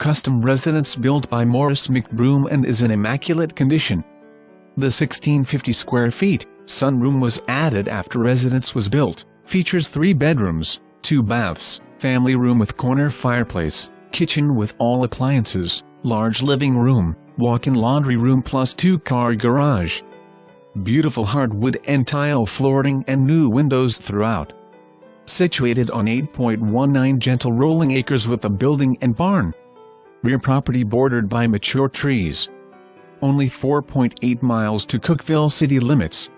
custom residence built by Morris McBroom and is in immaculate condition. The 1650 square feet sunroom was added after residence was built, features 3 bedrooms, 2 baths, family room with corner fireplace, kitchen with all appliances, large living room, walk-in laundry room plus 2-car garage. Beautiful hardwood and tile flooring and new windows throughout. Situated on 8.19 gentle rolling acres with a building and barn. Rear property bordered by mature trees. Only 4.8 miles to Cookeville City Limits.